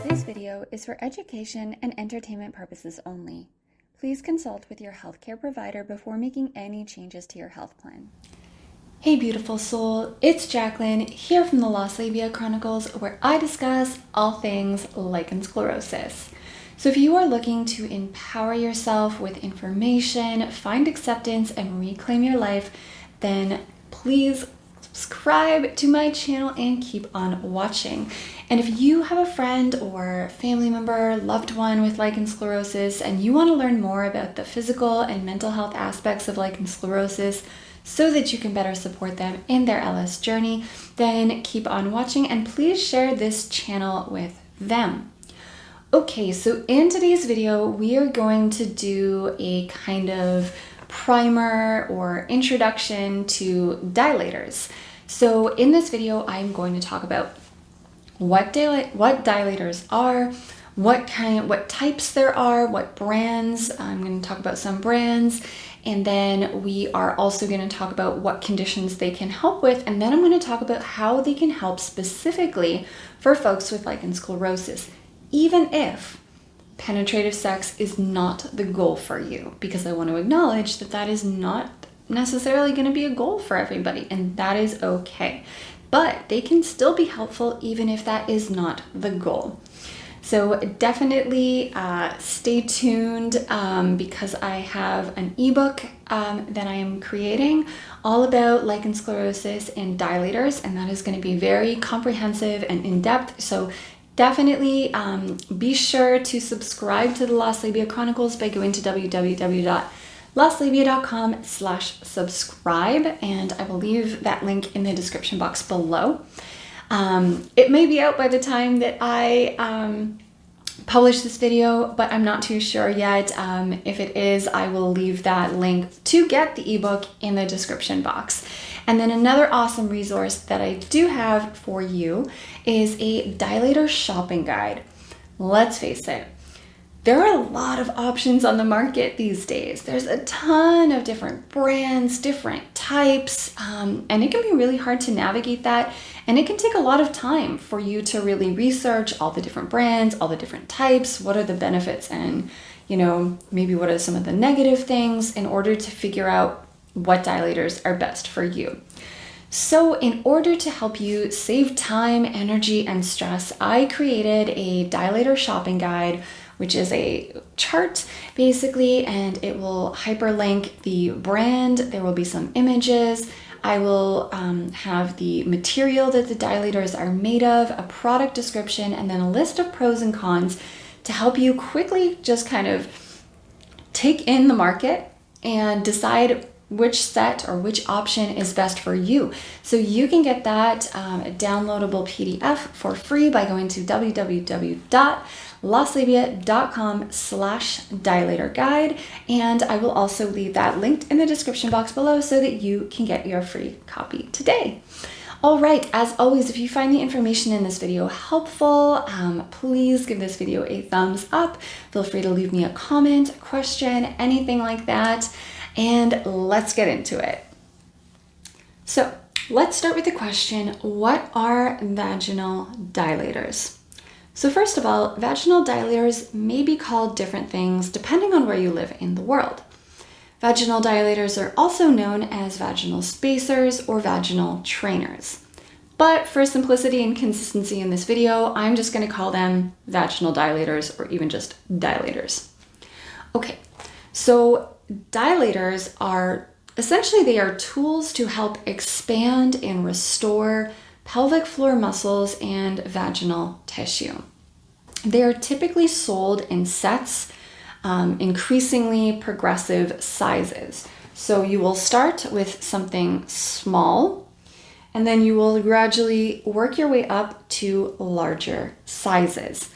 This video is for education and entertainment purposes only. Please consult with your healthcare provider before making any changes to your health plan. Hey beautiful soul, it's Jacqueline here from the Labia Chronicles, where I discuss all things lichen sclerosus. So if you are looking to empower yourself with information, find acceptance, and reclaim your life, then please subscribe to my channel and keep on watching. And if you have a friend or family member, loved one with lichen sclerosus, and you want to learn more about the physical and mental health aspects of lichen sclerosus so that you can better support them in their LS journey, then keep on watching and please share this channel with them. Okay, so in today's video, we are going to do a kind of primer or introduction to dilators. So in this video, I'm going to talk about what dilators are, what types there are, what brands. I'm going to talk about some brands, and then we are also going to talk about what conditions they can help with, and then I'm going to talk about how they can help specifically for folks with lichen sclerosus, even if penetrative sex is not the goal for you, because I want to acknowledge that that is not necessarily going to be a goal for everybody, and that is okay. But they can still be helpful even if that is not the goal. So definitely stay tuned because I have an ebook that I am creating all about lichen sclerosus and dilators, and that is going to be very comprehensive and in-depth. So definitely be sure to subscribe to the Labia Chronicles by going to www.laslabia.com/subscribe, and I will leave that link in the description box below. It may be out by the time that I publish this video, but I'm not too sure yet. If it is, I will leave that link to get the ebook in the description box. And then another awesome resource that I do have for you is a dilator shopping guide. Let's face it, there are a lot of options on the market these days. There's a ton of different brands, different types, and it can be really hard to navigate that. And it can take a lot of time for you to really research all the different brands, all the different types, what are the benefits, and maybe what are some of the negative things in order to figure out what dilators are best for you. So in order to help you save time, energy, and stress, I created a dilator shopping guide, which is a chart basically, and it will hyperlink the brand. There will be some images. I will have the material that the dilators are made of, a product description, and then a list of pros and cons to help you quickly just kind of take in the market and decide which set or which option is best for you. So you can get that downloadable PDF for free by going to www.laslabia.com/dilator guide, and I will also leave that linked in the description box below so that you can get your free copy today. All right, as always, if you find the information in this video helpful, please give this video a thumbs up. Feel free to leave me a comment, a question, anything like that. And let's get into it. So let's start with the question, what are vaginal dilators? So first of all, vaginal dilators may be called different things depending on where you live in the world. Vaginal dilators are also known as vaginal spacers or vaginal trainers. But for simplicity and consistency in this video, I'm just going to call them vaginal dilators or even just dilators. Okay, so dilators are essentially, they are tools to help expand and restore pelvic floor muscles and vaginal tissue. They are typically sold in sets, increasingly progressive sizes. So you will start with something small, and then you will gradually work your way up to larger sizes.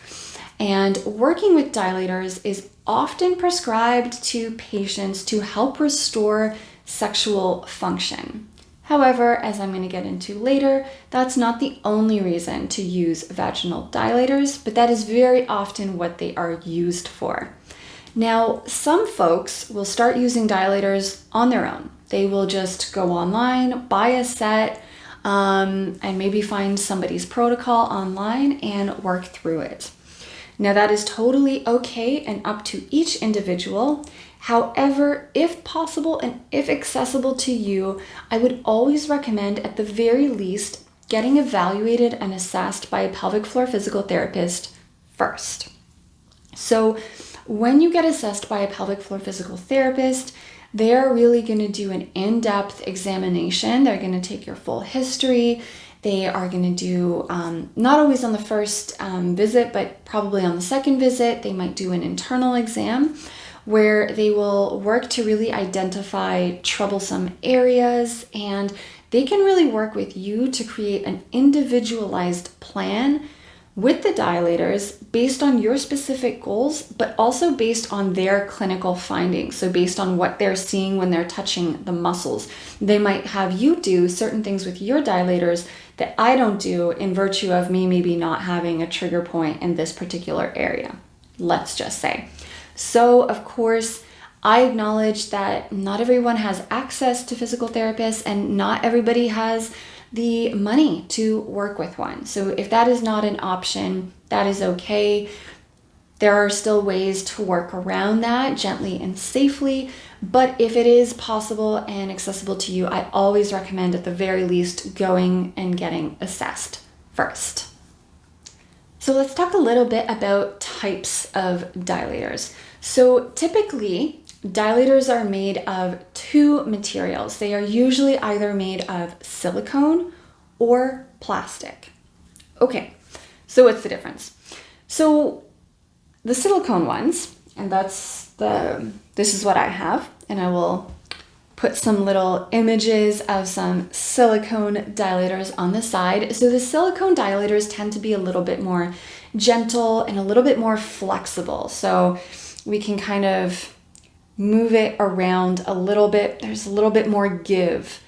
And working with dilators is often prescribed to patients to help restore sexual function. However, as I'm going to get into later, that's not the only reason to use vaginal dilators, but that is very often what they are used for. Now, some folks will start using dilators on their own. They will just go online, buy a set, and maybe find somebody's protocol online and work through it. Now, that is totally okay and up to each individual. However, if possible and if accessible to you, I would always recommend at the very least getting evaluated and assessed by a pelvic floor physical therapist first. So when you get assessed by a pelvic floor physical therapist, they're really going to do an in-depth examination. They're going to take your full history. They are going to do, not always on the first visit, but probably on the second visit, they might do an internal exam where they will work to really identify troublesome areas, and they can really work with you to create an individualized plan with the dilators based on your specific goals, but also based on their clinical findings. So based on what they're seeing when they're touching the muscles. They might have you do certain things with your dilators that I don't do in virtue of me maybe not having a trigger point in this particular area, let's just say. So of course, I acknowledge that not everyone has access to physical therapists and not everybody has the money to work with one. So if that is not an option, that is okay. There are still ways to work around that gently and safely. But if it is possible and accessible to you, I always recommend at the very least going and getting assessed first. So let's talk a little bit about types of dilators. So typically, dilators are made of two materials. They are usually either made of silicone or plastic. Okay, so what's the difference? So the silicone ones, and this is what I have, and I will put some little images of some silicone dilators on the side. So the silicone dilators tend to be a little bit more gentle and a little bit more flexible. So we can kind of move it around a little bit. There's a little bit more give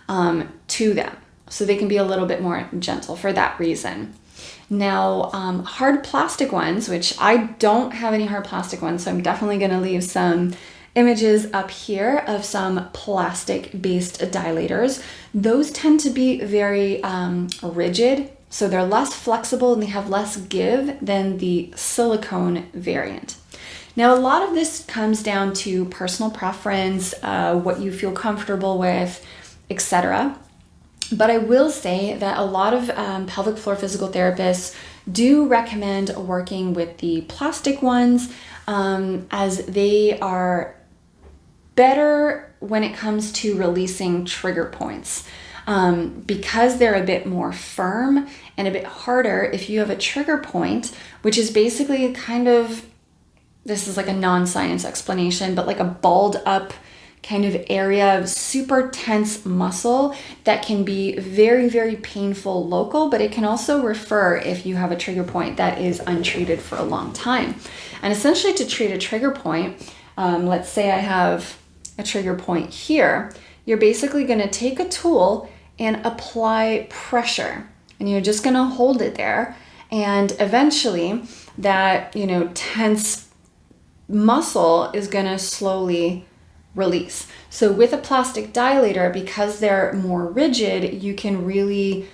to them. So they can be a little bit more gentle for that reason. Now, hard plastic ones, which I don't have any hard plastic ones, so I'm definitely going to leave some images up here of some plastic-based dilators. Those tend to be very rigid, so they're less flexible and they have less give than the silicone variant. Now, a lot of this comes down to personal preference, what you feel comfortable with, etc. But I will say that a lot of pelvic floor physical therapists do recommend working with the plastic ones as they are better when it comes to releasing trigger points. Because they're a bit more firm and a bit harder, if you have a trigger point, which is basically kind of, this is like a non-science explanation, but like a balled up kind of area of super tense muscle that can be very, very painful local, but it can also refer if you have a trigger point that is untreated for a long time. And essentially to treat a trigger point, let's say I have a trigger point here, you're basically going to take a tool and apply pressure, and you're just going to hold it there, and eventually that, tense muscle is going to slowly release. So with a plastic dilator, because they're more rigid, you can really,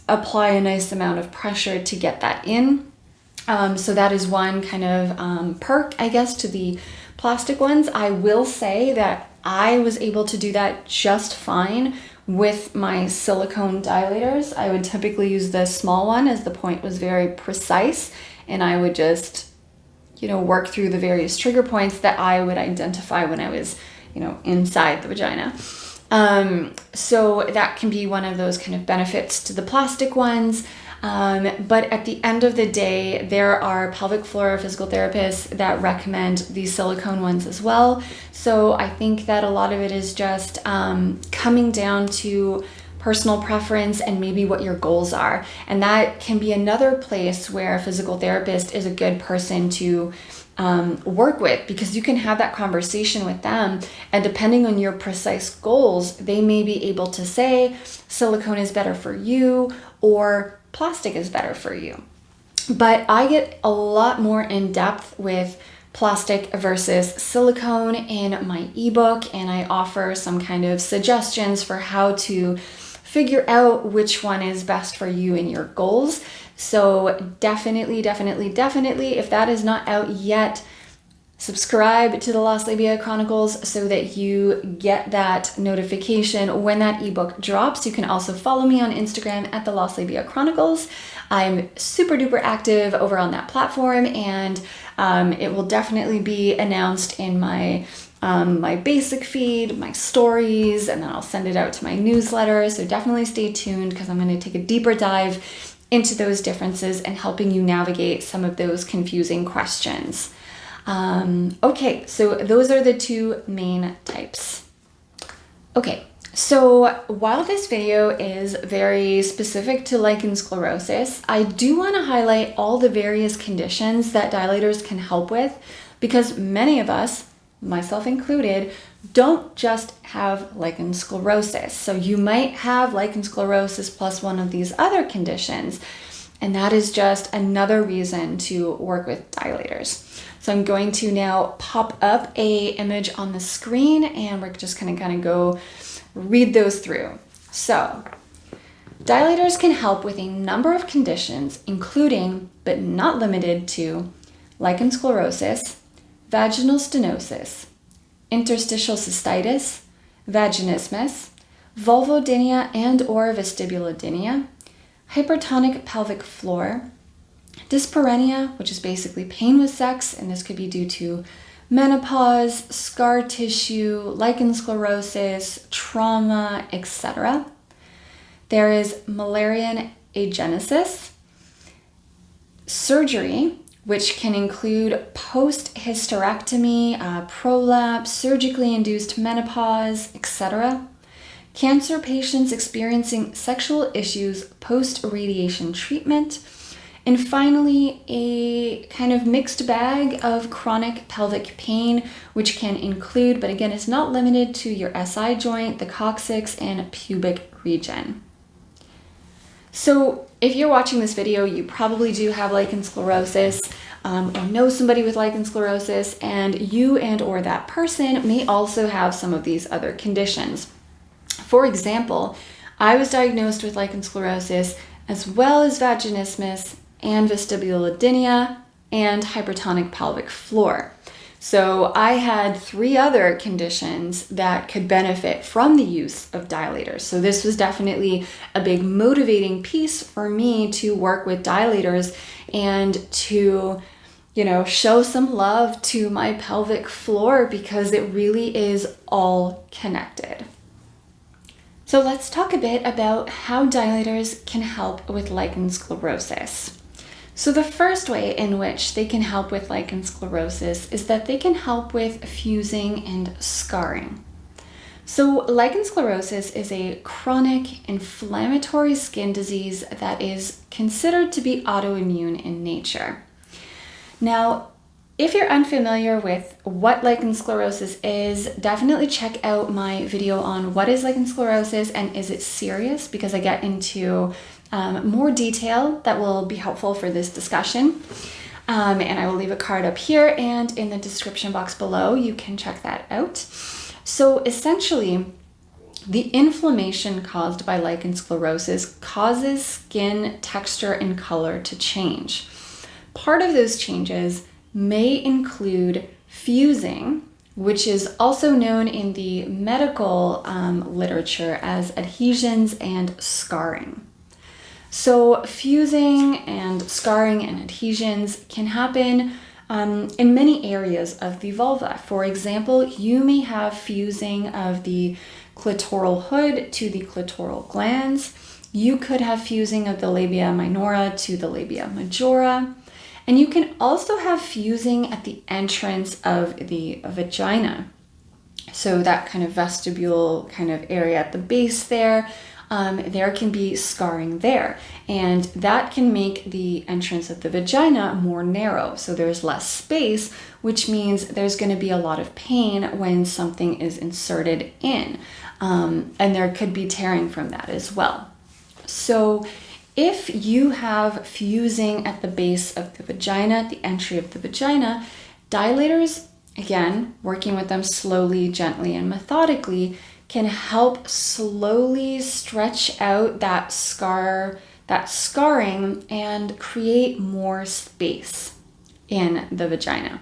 apply a nice amount of pressure to get that in. So that is one kind of perk, I guess, to the plastic ones. I will say that I was able to do that just fine with my silicone dilators. I would typically use the small one as the point was very precise, and I would just work through the various trigger points that I would identify when I was, inside the vagina. So that can be one of those kind of benefits to the plastic ones. But at the end of the day, there are pelvic floor physical therapists that recommend these silicone ones as well. So I think that a lot of it is just coming down to personal preference and maybe what your goals are. And that can be another place where a physical therapist is a good person to work with, because you can have that conversation with them, and depending on your precise goals, they may be able to say silicone is better for you or plastic is better for you. But I get a lot more in depth with plastic versus silicone in my ebook, and I offer some kind of suggestions for how to figure out which one is best for you and your goals. So definitely, if that is not out yet, subscribe to the Lost Labia Chronicles so that you get that notification when that ebook drops. You can also follow me on Instagram at the Lost Labia Chronicles. I'm super duper active over on that platform, and it will definitely be announced in my my basic feed, my stories, and then I'll send it out to my newsletter. So definitely stay tuned, because I'm going to take a deeper dive into those differences and helping you navigate some of those confusing questions. Okay, so those are the two main types. Okay, so while this video is very specific to lichen sclerosus, I do want to highlight all the various conditions that dilators can help with, because many of us, myself included, don't just have lichen sclerosus. So you might have lichen sclerosus plus one of these other conditions, and that is just another reason to work with dilators. So I'm going to now pop up a image on the screen, and we're just going to kind of go read those through. So dilators can help with a number of conditions, including but not limited to lichen sclerosus, vaginal stenosis, interstitial cystitis, vaginismus, vulvodynia and or vestibulodynia, hypertonic pelvic floor, dyspareunia, which is basically pain with sex, and this could be due to menopause, scar tissue, lichen sclerosus, trauma, etc. There is Müllerian agenesis, surgery, which can include post-hysterectomy, prolapse, surgically induced menopause, etc. Cancer patients experiencing sexual issues post-radiation treatment. And finally, a kind of mixed bag of chronic pelvic pain, which can include, but again, is not limited to your SI joint, the coccyx, and pubic region. So if you're watching this video, you probably do have lichen sclerosus, or know somebody with lichen sclerosus, and you and or that person may also have some of these other conditions. For example, I was diagnosed with lichen sclerosus as well as vaginismus and vestibulodynia and hypertonic pelvic floor. So I had 3 other conditions that could benefit from the use of dilators. So this was definitely a big motivating piece for me to work with dilators and to, show some love to my pelvic floor, because it really is all connected. So let's talk a bit about how dilators can help with lichen sclerosus. So the first way in which they can help with lichen sclerosus is that they can help with fusing and scarring. So lichen sclerosus is a chronic inflammatory skin disease that is considered to be autoimmune in nature. Now, if you're unfamiliar with what lichen sclerosus is, definitely check out my video on what is lichen sclerosus and is it serious, because I get into more detail that will be helpful for this discussion. And I will leave a card up here and in the description box below. You can check that out. So essentially, the inflammation caused by lichen sclerosus causes skin texture and color to change. Part of those changes may include fusing, which is also known in the medical literature as adhesions and scarring. So fusing and scarring and adhesions can happen in many areas of the vulva. For example, you may have fusing of the clitoral hood to the clitoral glands. You could have fusing of the labia minora to the labia majora. And you can also have fusing at the entrance of the vagina. So that kind of vestibule kind of area at the base there, there can be scarring there. And that can make the entrance of the vagina more narrow. So there's less space, which means there's going to be a lot of pain when something is inserted in. And there could be tearing from that as well. So if you have fusing at the base of the vagina, at the entry of the vagina, Dilators, again, working with them slowly, gently, and methodically, can help slowly stretch out that scarring, and create more space in the vagina.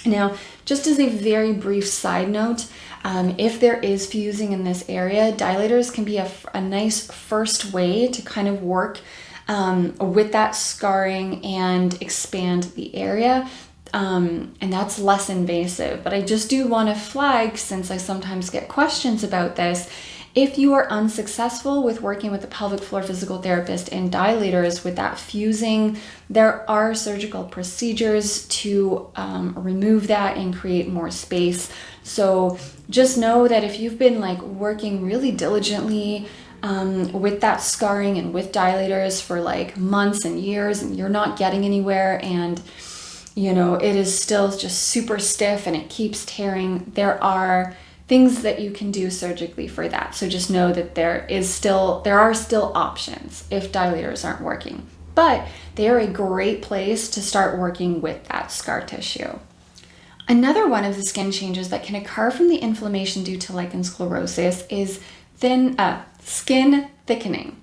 Now, just as a very brief side note, if there is fusing in this area, dilators can be a nice first way to kind of work with that scarring and expand the area. And that's less invasive. But I just do want to flag, since I sometimes get questions about this, if you are unsuccessful with working with a pelvic floor physical therapist and dilators with that fusing, there are surgical procedures to remove that and create more space. So just know that if you've been like working really diligently with that scarring and with dilators for like months and years, and you're not getting anywhere, and it is still just super stiff and it keeps tearing, there are things that you can do surgically for that. So just know that there are still options if dilators aren't working, but they are a great place to start working with that scar tissue. Another one of the skin changes that can occur from the inflammation due to lichen sclerosus is skin thickening.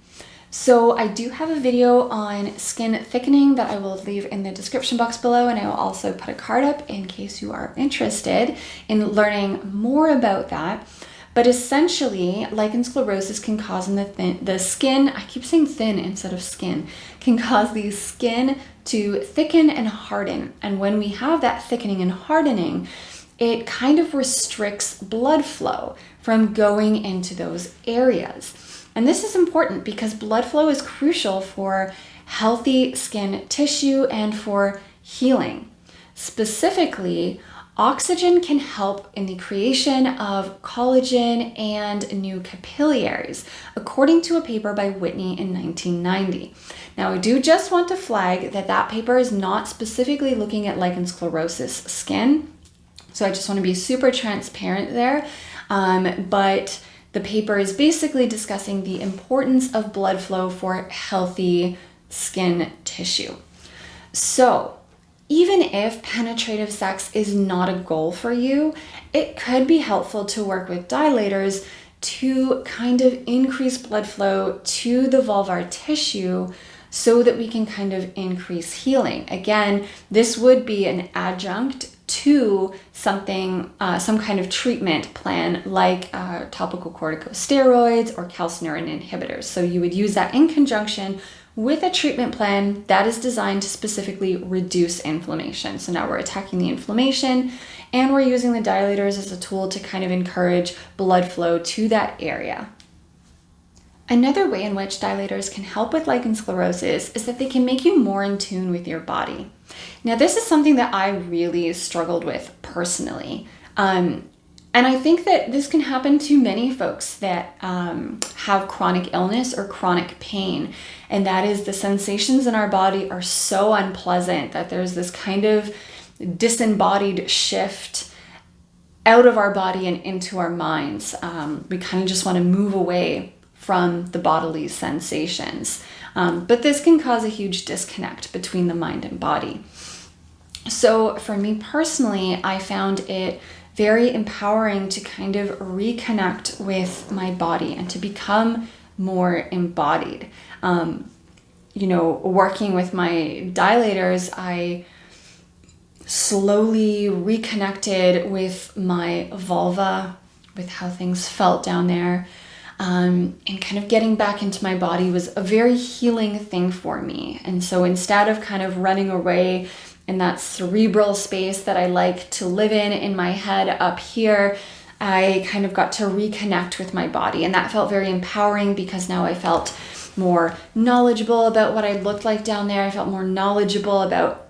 So I do have a video on skin thickening that I will leave in the description box below, and I will also put a card up in case you are interested in learning more about that. But essentially, lichen sclerosus can cause the skin, I keep saying thin instead of skin, can cause the skin to thicken and harden. And when we have that thickening and hardening, it kind of restricts blood flow from going into those areas. And this is important because blood flow is crucial for healthy skin tissue and for healing. Specifically, oxygen can help in the creation of collagen and new capillaries, according to a paper by Whitney in 1990. Now, I do just want to flag that paper is not specifically looking at lichen sclerosus skin, so I just want to be super transparent there, but the paper is basically discussing the importance of blood flow for healthy skin tissue. So, even if penetrative sex is not a goal for you, it could be helpful to work with dilators to kind of increase blood flow to the vulvar tissue so that we can kind of increase healing. Again, this would be an adjunct to something, some kind of treatment plan like topical corticosteroids or calcineurin inhibitors. So you would use that in conjunction with a treatment plan that is designed to specifically reduce inflammation. So now we're attacking the inflammation and we're using the dilators as a tool to kind of encourage blood flow to that area. Another way in which dilators can help with lichen sclerosus is that they can make you more in tune with your body. Now, this is something that I really struggled with personally. And I think that this can happen to many folks that have chronic illness or chronic pain. And that is, the sensations in our body are so unpleasant that there's this kind of disembodied shift out of our body and into our minds. We kind of just want to move away from the bodily sensations. But this can cause a huge disconnect between the mind and body. So for me personally, I found it very empowering to kind of reconnect with my body and to become more embodied. Working with my dilators, I slowly reconnected with my vulva, with how things felt down there. And kind of getting back into my body was a very healing thing for me. And so instead of kind of running away in that cerebral space that I like to live in my head up here, I kind of got to reconnect with my body. And that felt very empowering because now I felt more knowledgeable about what I looked like down there. I felt more knowledgeable about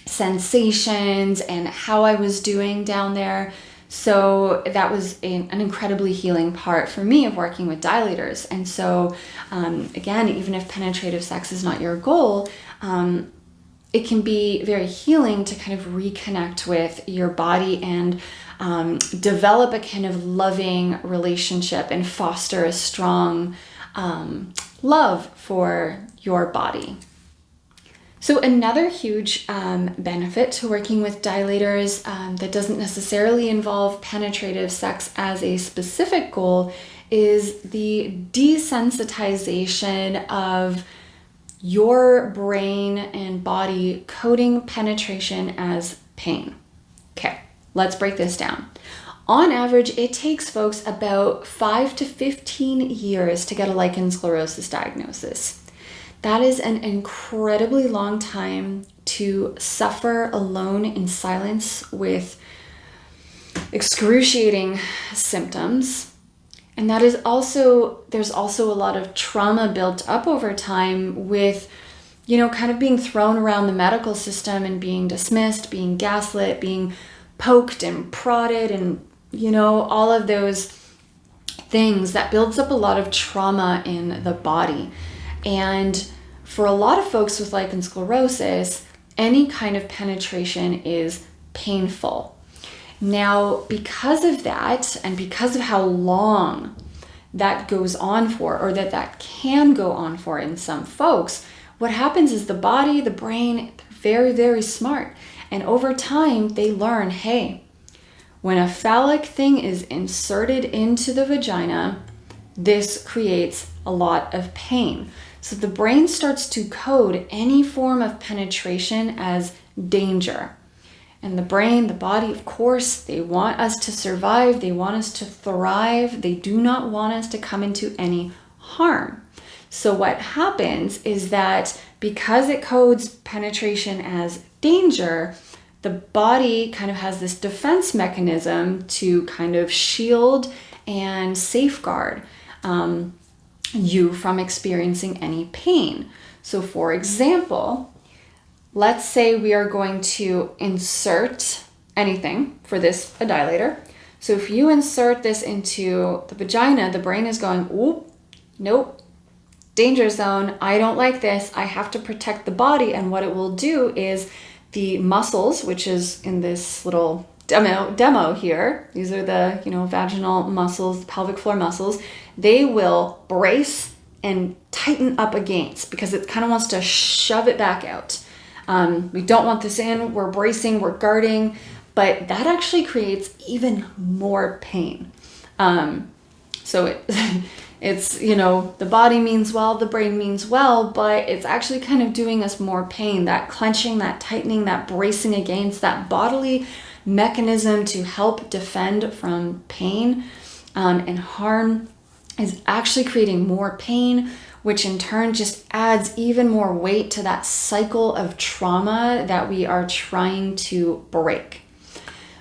sensations and how I was doing down there. So that was an incredibly healing part for me of working with dilators. And so, again, even if penetrative sex is not your goal, it can be very healing to kind of reconnect with your body and develop a kind of loving relationship and foster a strong love for your body. So another huge benefit to working with dilators that doesn't necessarily involve penetrative sex as a specific goal is the desensitization of your brain and body coding penetration as pain. Okay, let's break this down. On average, it takes folks about 5 to 15 years to get a lichen sclerosus diagnosis. That is an incredibly long time to suffer alone in silence with excruciating symptoms. And that is also, there's also a lot of trauma built up over time with, kind of being thrown around the medical system and being dismissed, being gaslit, being poked and prodded and, all of those things that builds up a lot of trauma in the body. And for a lot of folks with lichen sclerosus, any kind of penetration is painful. Now, because of that, and because of how long that goes on for, or that can go on for in some folks, what happens is the body, the brain, very, very smart. And over time, they learn, hey, when a phallic thing is inserted into the vagina, this creates a lot of pain. So the brain starts to code any form of penetration as danger. And the brain, the body, of course, they want us to survive. They want us to thrive. They do not want us to come into any harm. So what happens is that because it codes penetration as danger, the body kind of has this defense mechanism to kind of shield and safeguard you from experiencing any pain. So for example, let's say we are going to insert anything for this, a dilator. So if you insert this into the vagina, the brain is going, oop, nope, danger zone. I don't like this. I have to protect the body. And what it will do is the muscles, which is in this little demo here, these are the, vaginal muscles, pelvic floor muscles, they will brace and tighten up against because it kind of wants to shove it back out. We don't want this in, we're bracing, we're guarding, but that actually creates even more pain. So it's, the body means well, the brain means well, but it's actually kind of doing us more pain. That clenching, that tightening, that bracing against, that bodily mechanism to help defend from pain and harm is actually creating more pain, which in turn just adds even more weight to that cycle of trauma that we are trying to break.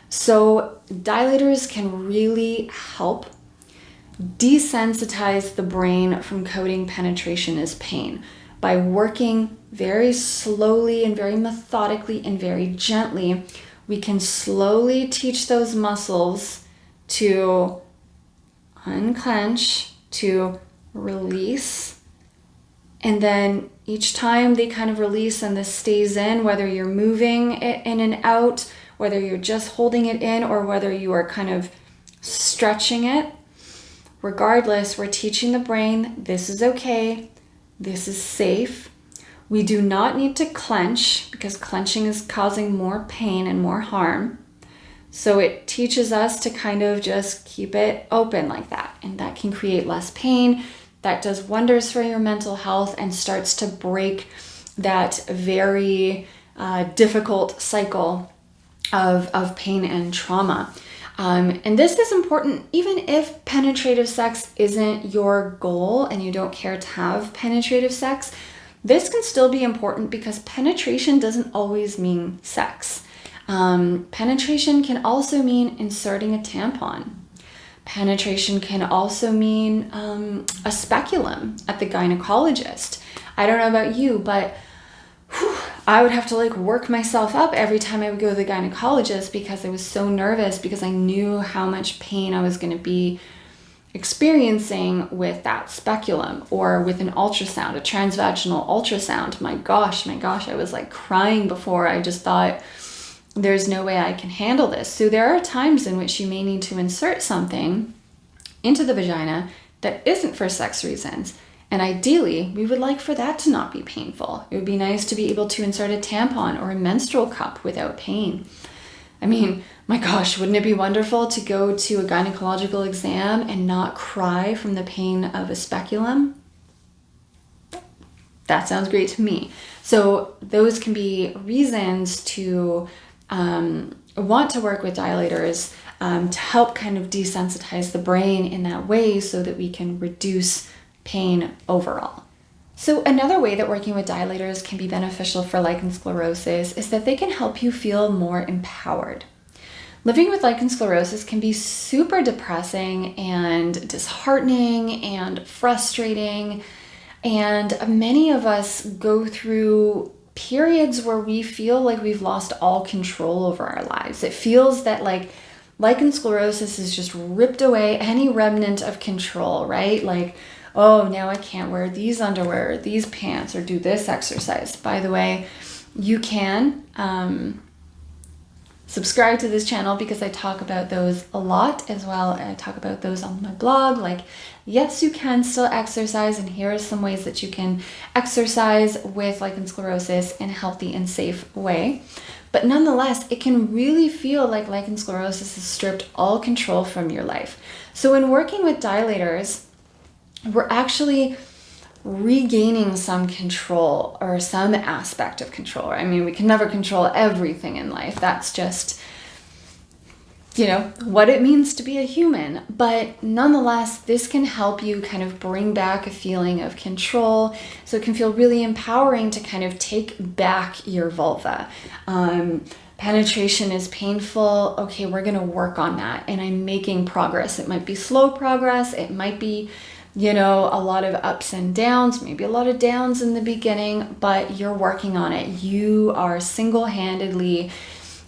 So dilators can really help desensitize the brain from coding penetration as pain by working very slowly and very methodically and very gently. We can slowly teach those muscles to unclench, to release, and then each time they kind of release and this stays in, whether you're moving it in and out, whether you're just holding it in, or whether you are kind of stretching it, regardless, we're teaching the brain, this is okay, this is safe. We do not need to clench because clenching is causing more pain and more harm. So it teaches us to kind of just keep it open like that. And that can create less pain. That does wonders for your mental health and starts to break that very difficult cycle of pain and trauma. And this is important even if penetrative sex isn't your goal and you don't care to have penetrative sex. This can still be important because penetration doesn't always mean sex. Penetration can also mean inserting a tampon. Penetration can also mean a speculum at the gynecologist. I don't know about you, but I would have to work myself up every time I would go to the gynecologist because I was so nervous because I knew how much pain I was going to be experiencing with that speculum or with an ultrasound, a transvaginal ultrasound. My gosh, I was crying before. I just thought there's no way I can handle this. So there are times in which you may need to insert something into the vagina that isn't for sex reasons. And ideally, we would like for that to not be painful. It would be nice to be able to insert a tampon or a menstrual cup without pain. I mean, my gosh, wouldn't it be wonderful to go to a gynecological exam and not cry from the pain of a speculum? That sounds great to me. So those can be reasons to want to work with dilators to help kind of desensitize the brain in that way so that we can reduce pain overall. So another way that working with dilators can be beneficial for lichen sclerosus is that they can help you feel more empowered. Living with lichen sclerosus can be super depressing and disheartening and frustrating, and many of us go through periods where we feel like we've lost all control over our lives. It feels that like lichen sclerosus has just ripped away any remnant of control, right? Like, oh, now I can't wear these underwear, or these pants, or do this exercise. By the way, you can subscribe to this channel because I talk about those a lot as well. I talk about those on my blog. Like, yes, you can still exercise, and here are some ways that you can exercise with lichen sclerosus in a healthy and safe way. But nonetheless, it can really feel like lichen sclerosus has stripped all control from your life. So in working with dilators, we're actually regaining some control or some aspect of control. I mean, we can never control everything in life. That's just, what it means to be a human. But nonetheless, this can help you kind of bring back a feeling of control. So it can feel really empowering to kind of take back your vulva. Penetration is painful. Okay, we're going to work on that. And I'm making progress. It might be slow progress. It might be a lot of ups and downs, maybe a lot of downs in the beginning, but you're working on it. You are single-handedly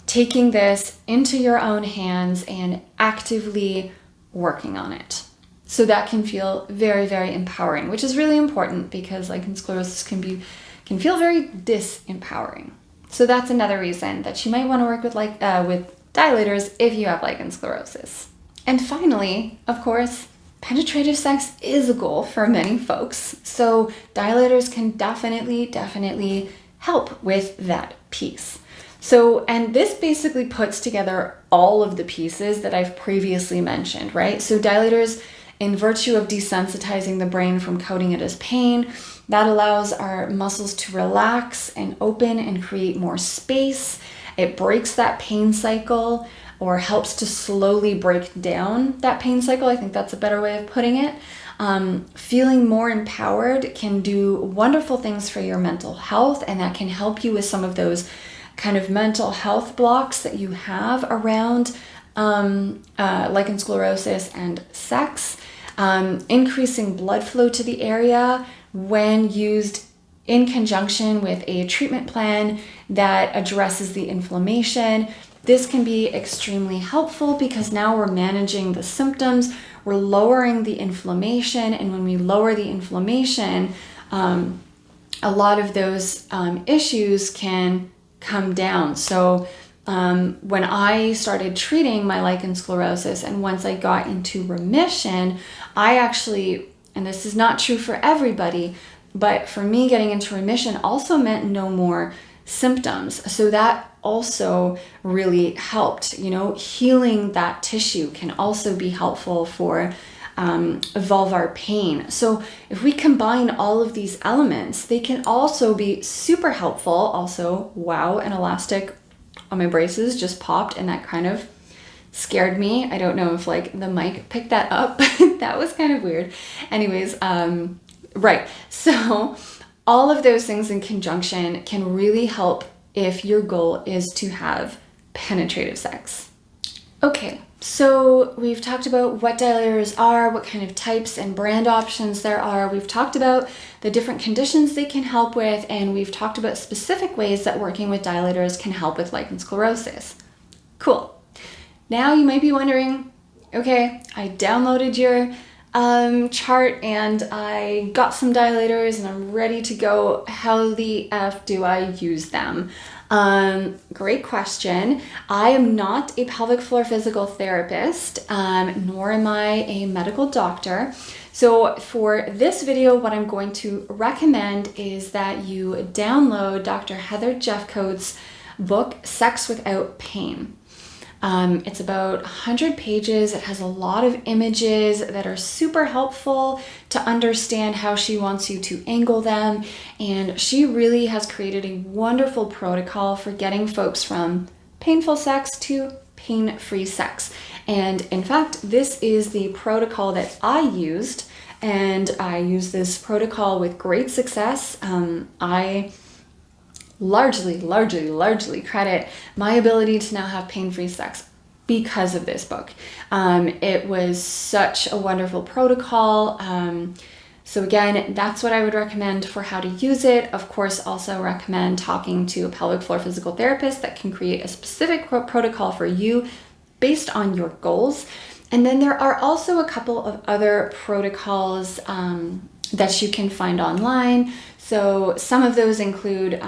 taking this into your own hands and actively working on it. So that can feel very, very empowering, which is really important because lichen sclerosus can feel very disempowering. So that's another reason that you might want to work with dilators if you have lichen sclerosus. And finally, of course, penetrative sex is a goal for many folks, so dilators can definitely help with that piece. So, and this basically puts together all of the pieces that I've previously mentioned, right? So dilators, in virtue of desensitizing the brain from coding it as pain, that allows our muscles to relax and open and create more space. It breaks that pain cycle, or helps to slowly break down that pain cycle. I think that's a better way of putting it. Feeling more empowered can do wonderful things for your mental health, and that can help you with some of those kind of mental health blocks that you have around lichen sclerosus and sex. Increasing blood flow to the area when used in conjunction with a treatment plan that addresses the inflammation. This can be extremely helpful because now we're managing the symptoms, we're lowering the inflammation, and when we lower the inflammation, a lot of those issues can come down. So when I started treating my lichen sclerosus, and once I got into remission, I actually, and this is not true for everybody, but for me, getting into remission also meant no more symptoms. So that also really helped. Healing that tissue can also be helpful for vulvar pain. So if we combine all of these elements, they can also be super helpful. Also, wow, an elastic on my braces just popped, and that kind of scared me. I don't know if the mic picked that up. That was kind of weird. Anyways, right. So all of those things in conjunction can really help if your goal is to have penetrative sex. Okay, so we've talked about what dilators are, what kind of types and brand options there are. We've talked about the different conditions they can help with, and we've talked about specific ways that working with dilators can help with lichen sclerosus. Cool. Now you might be wondering, okay, I downloaded your chart and I got some dilators and I'm ready to go. How the F do I use them? Great question. I am not a pelvic floor physical therapist, nor am I a medical doctor. So for this video, what I'm going to recommend is that you download Dr. Heather Jeffcoat's book, Sex Without Pain. It's about 100 pages. It has a lot of images that are super helpful to understand how she wants you to angle them. And she really has created a wonderful protocol for getting folks from painful sex to pain-free sex. And in fact, this is the protocol that I used, and I use this protocol with great success. I largely credit my ability to now have pain-free sex because of this book. It was such a wonderful protocol. So again, that's what I would recommend for how to use it. Of course, also recommend talking to a pelvic floor physical therapist that can create a specific protocol for you based on your goals. And then there are also a couple of other protocols that you can find online. So some of those include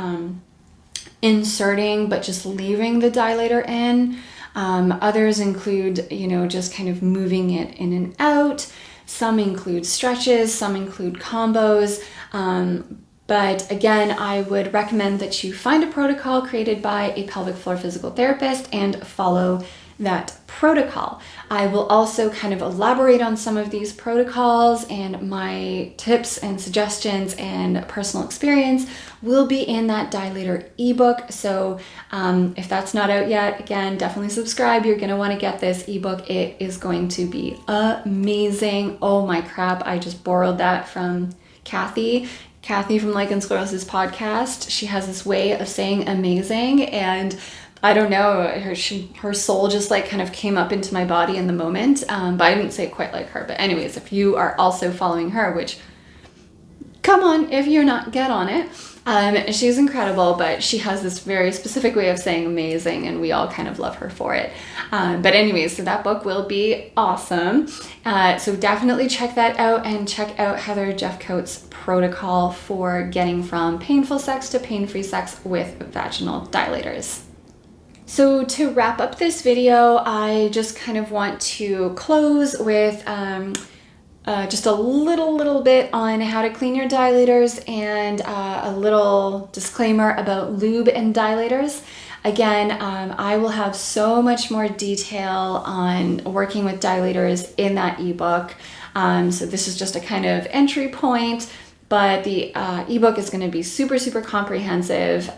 inserting but just leaving the dilator in. Others include, just kind of moving it in and out. Some include stretches, some include combos. But again, I would recommend that you find a protocol created by a pelvic floor physical therapist and follow that protocol. I will also kind of elaborate on some of these protocols, and my tips and suggestions and personal experience will be in that dilator ebook. So if that's not out yet, again, definitely subscribe. You're going to want to get this ebook. It is going to be amazing. Oh my crap. I just borrowed that from Kathy from Lichen Sclerosus podcast. She has this way of saying amazing, and I don't know, her soul just like kind of came up into my body in the moment, but I didn't say it quite like her. But anyways, if you are also following her, which, come on, if you're not, get on it. She's incredible, but she has this very specific way of saying amazing, and we all kind of love her for it. But anyways, so that book will be awesome. So definitely check that out, and check out Heather Jeffcoat's protocol for getting from painful sex to pain-free sex with vaginal dilators. So to wrap up this video, I just kind of want to close with just a little bit on how to clean your dilators, and a little disclaimer about lube and dilators. Again, I will have so much more detail on working with dilators in that ebook. So this is just a kind of entry point, but the ebook is going to be super comprehensive.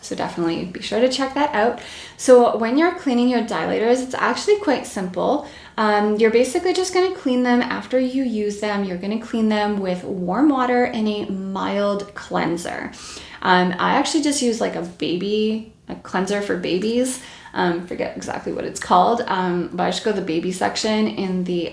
So definitely be sure to check that out. So when you're cleaning your dilators, it's actually quite simple. You're basically just going to clean them after you use them. You're going to clean them with warm water and a mild cleanser. I actually just use like a cleanser for babies. Forget exactly what it's called, but I just go to the baby section in the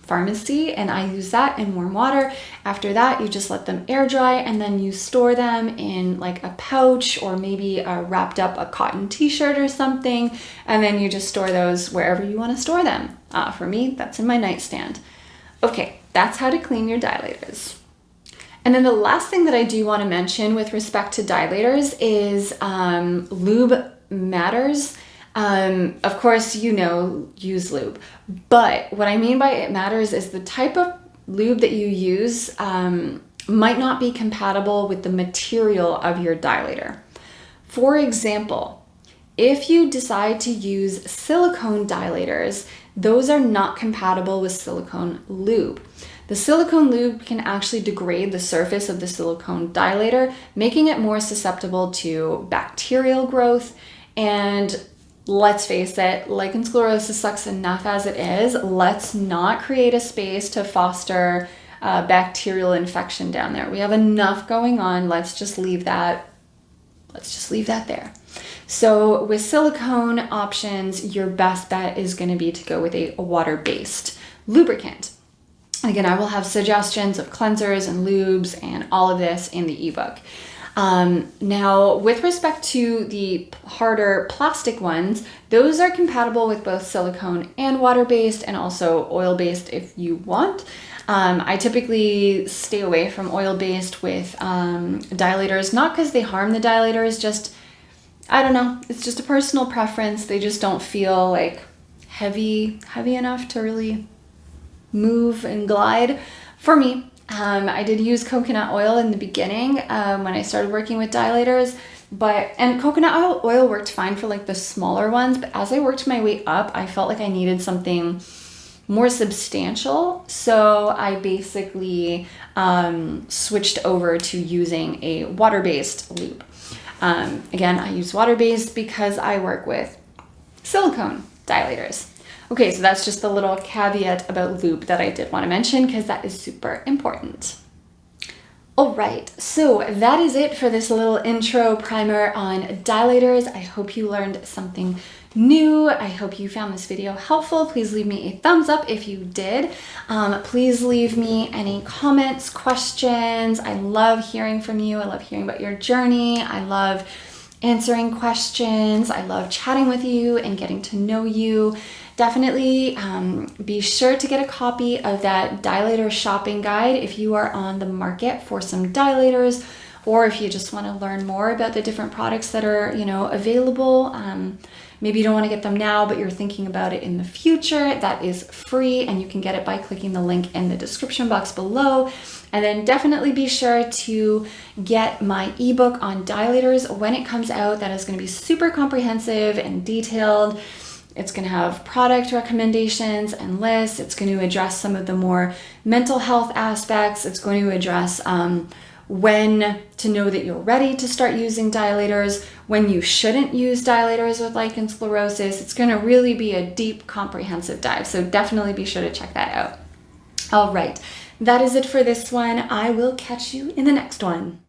pharmacy, and I use that in warm water. After that, you just let them air dry, and then you store them in like a pouch, or maybe wrapped up a cotton t-shirt or something, and then you just store those wherever you want to store them. For me, that's in my nightstand. Okay, that's how to clean your dilators. And then the last thing that I do want to mention with respect to dilators is lube matters. Of course, use lube. But what I mean by it matters is the type of lube that you use might not be compatible with the material of your dilator. For example, if you decide to use silicone dilators, those are not compatible with silicone lube. The silicone lube can actually degrade the surface of the silicone dilator, making it more susceptible to bacterial growth. And let's face it, lichen sclerosus sucks enough as it is. Let's not create a space to foster bacterial infection down there. We have enough going on. Let's just leave that there. So with silicone options, your best bet is going to be to go with a water-based lubricant. Again, I will have suggestions of cleansers and lubes and all of this in the ebook. Now, with respect to the harder plastic ones, those are compatible with both silicone and water-based, and also oil-based if you want. I typically stay away from oil-based with dilators, not because they harm the dilators, just I don't know, it's just a personal preference. They just don't feel like heavy enough to really move and glide for me. I did use coconut oil in the beginning when I started working with dilators, and coconut oil worked fine for like the smaller ones, but as I worked my way up, I felt like I needed something more substantial. So I basically switched over to using a water-based lube. Again, I use water-based because I work with silicone dilators. Okay, so that's just the little caveat about lube that I did want to mention because that is super important. All right, so that is it for this little intro primer on dilators. I hope you learned something new. I hope you found this video helpful. Please leave me a thumbs up if you did. Please leave me any comments, questions. I love hearing from you. I love hearing about your journey. I love answering questions. I love chatting with you and getting to know you. Definitely be sure to get a copy of that dilator shopping guide if you are on the market for some dilators, or if you just want to learn more about the different products that are, available. Maybe you don't want to get them now, but you're thinking about it in the future. That is free, and you can get it by clicking the link in the description box below. And then definitely be sure to get my ebook on dilators when it comes out. That is going to be super comprehensive and detailed. It's going to have product recommendations and lists. It's going to address some of the more mental health aspects. It's going to address when to know that you're ready to start using dilators, when you shouldn't use dilators with lichen sclerosus. It's going to really be a deep, comprehensive dive. So definitely be sure to check that out. All right, that is it for this one. I will catch you in the next one.